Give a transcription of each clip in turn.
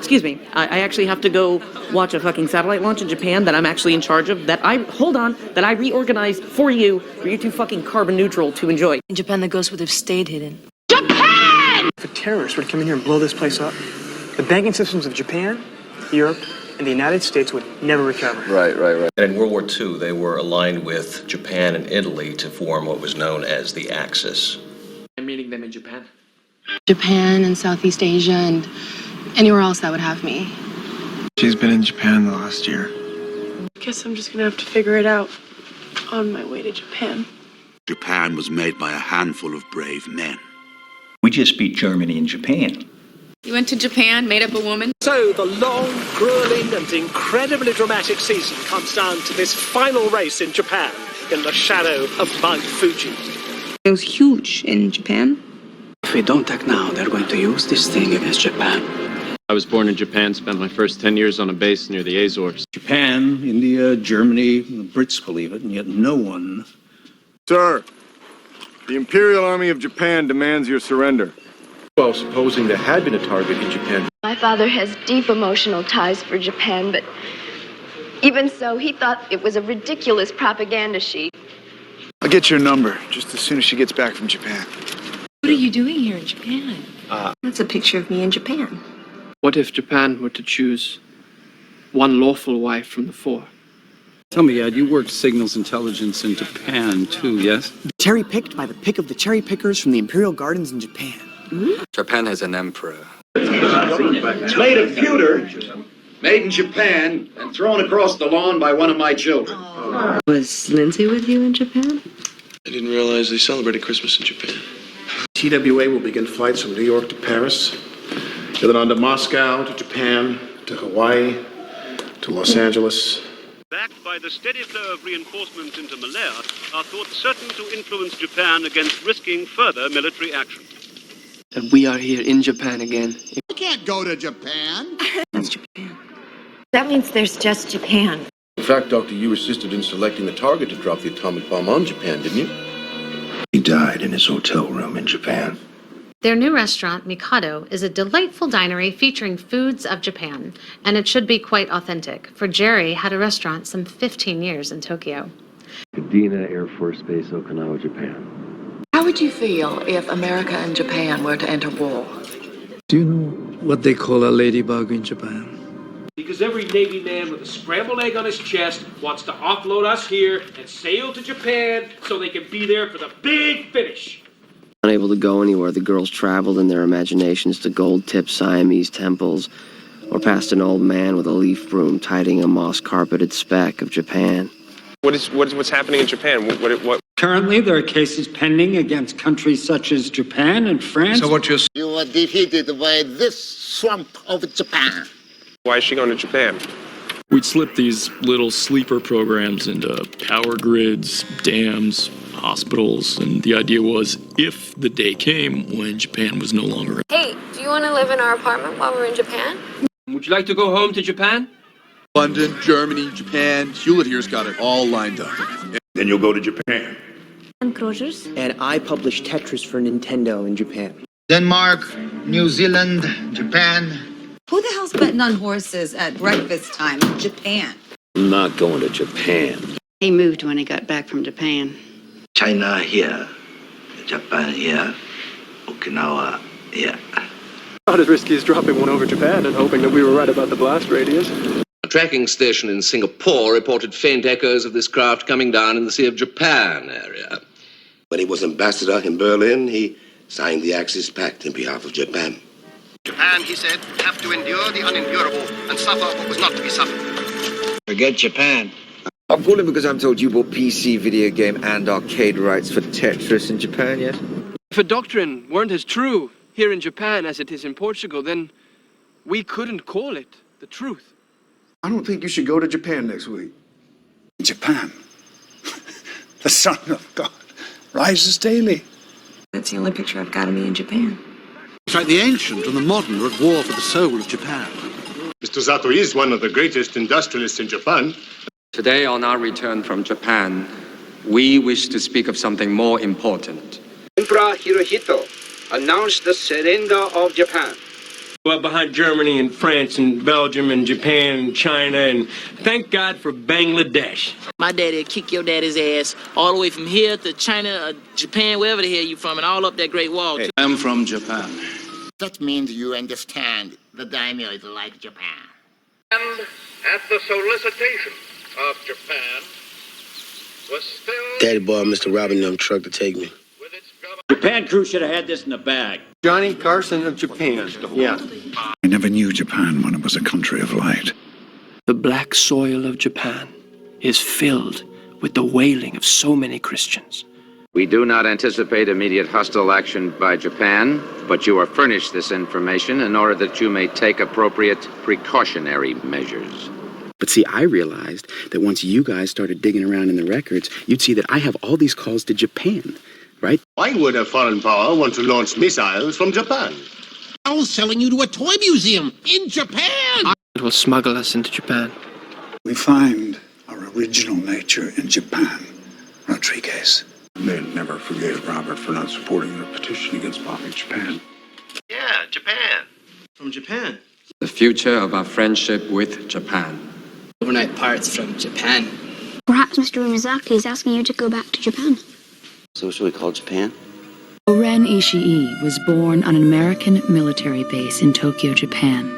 Excuse me, I actually have to go watch a fucking satellite launch in Japan that I'm actually in charge of, that I reorganized for you two fucking carbon neutral to enjoy. In Japan, the ghosts would have stayed hidden. Japan! If a terrorist would come in here and blow this place up, the banking systems of Japan, Europe, and the United States would never recover. Right. And in World War II, they were aligned with Japan and Italy to form what was known as the Axis. I'm meeting them in Japan. Japan and Southeast Asia and anywhere else that would have me. She's been in Japan the last year. Guess I'm just gonna have to figure it out on my way to Japan. Japan was made by a handful of brave men. We just beat Germany and Japan. You went to Japan, made up a woman? So the long, grueling and incredibly dramatic season comes down to this final race in Japan in the shadow of Mount Fuji. It was huge in Japan. If we don't act now, they're going to use this thing against Japan. I was born in Japan, spent my first 10 years on a base near the Azores. Japan, India, Germany, the Brits believe it, and yet no one... Sir, the Imperial Army of Japan demands your surrender. Well, supposing there had been a target in Japan. My father has deep emotional ties for Japan, but even so, he thought it was a ridiculous propaganda sheet. I'll get your number just as soon as she gets back from Japan. What are you doing here in Japan? That's a picture of me in Japan. What if Japan were to choose one lawful wife from the four? Tell me, Ed, you worked signals intelligence in Japan, too, yes? Cherry-picked by the pick of the cherry pickers from the Imperial Gardens in Japan. Mm-hmm. Japan has an emperor. It's made of pewter, made in Japan, and thrown across the lawn by one of my children. Was Lindsay with you in Japan? I didn't realize they celebrated Christmas in Japan. TWA will begin flights from New York to Paris, then on to Moscow, to Japan, to Hawaii, to Los Angeles. Backed by the steady flow of reinforcements into Malaya, are thought certain to influence Japan against risking further military action. And we are here in Japan again. You can't go to Japan. That's Japan. That means there's just Japan. In fact, Doctor, you assisted in selecting the target to drop the atomic bomb on Japan, didn't you? He died in his hotel room in Japan. Their new restaurant, Mikado, is a delightful dinery featuring foods of Japan, and it should be quite authentic, for Jerry had a restaurant some 15 years in Tokyo. Kadena Air Force Base, Okinawa, Japan. How would you feel if America and Japan were to enter war? Do you know what they call a ladybug in Japan? Because every Navy man with a scrambled egg on his chest wants to offload us here and sail to Japan so they can be there for the big finish. Unable to go anywhere, the girls traveled in their imaginations to gold-tipped Siamese temples or past an old man with a leaf broom tidying a moss-carpeted speck of Japan. What's happening in Japan? What? Currently, there are cases pending against countries such as Japan and France. So what you were defeated by this swamp of Japan. Why is she going to Japan? We'd slip these little sleeper programs into power grids, dams, hospitals, and the idea was if the day came when Japan was no longer... Hey, do you want to live in our apartment while we're in Japan? Would you like to go home to Japan? London, Germany, Japan. Hewlett here's got it all lined up. Then you'll go to Japan. And I published Tetris for Nintendo in Japan. Denmark, New Zealand, Japan. Who the hell's betting on horses at breakfast time in Japan? I'm not going to Japan. He moved when he got back from Japan. China here, Japan here, Okinawa here. Not as risky as dropping one over Japan and hoping that we were right about the blast radius. A tracking station in Singapore reported faint echoes of this craft coming down in the Sea of Japan area. When he was ambassador in Berlin, he signed the Axis Pact in behalf of Japan. Japan, he said, have to endure the unendurable and suffer what was not to be suffered. Forget Japan. I'm calling because I'm told you bought PC, video game, and arcade rights for Tetris in Japan, yes? If a doctrine weren't as true here in Japan as it is in Portugal, then we couldn't call it the truth. I don't think you should go to Japan next week. Japan. The Son of God rises daily. That's the only picture I've got of me in Japan. In fact, the ancient and the modern are at war for the soul of Japan. Mr. Zato is one of the greatest industrialists in Japan. Today, on our return from Japan, we wish to speak of something more important. Emperor Hirohito announced the surrender of Japan. Well, behind Germany and France and Belgium and Japan and China, and thank God for Bangladesh. My daddy would kick your daddy's ass all the way from here to China, Japan, wherever the hell you from, and all up that Great Wall. Hey, I'm from Japan. That means you understand the daimyo is like Japan. And at the solicitation of Japan was still... Daddy bought Mr. Robin them truck to take me. Japan crew should have had this in the bag. Johnny Carson of Japan. Yeah. I never knew Japan when it was a country of light. The black soil of Japan is filled with the wailing of so many Christians. We do not anticipate immediate hostile action by Japan, but you are furnished this information in order that you may take appropriate precautionary measures. But see, I realized that once you guys started digging around in the records, you'd see that I have all these calls to Japan, right? Why would a foreign power want to launch missiles from Japan? I was selling you to a toy museum in Japan! It will smuggle us into Japan. We find our original nature in Japan, Rodriguez. They never forgave Robert for not supporting the petition against bombing Japan. Yeah, Japan. From Japan. The future of our friendship with Japan. Overnight parts from Japan. Perhaps Mr. Umizaki is asking you to go back to Japan. So should we call Japan? Oren Ishii was born on an American military base in Tokyo, Japan.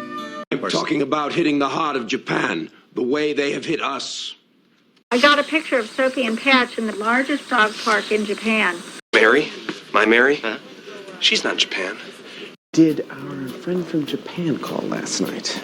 We're talking about hitting the heart of Japan, the way they have hit us. I got a picture of Sophie and Patch in the largest dog park in Japan. Mary? My Mary? Huh? She's not Japan. Did our friend from Japan call last night?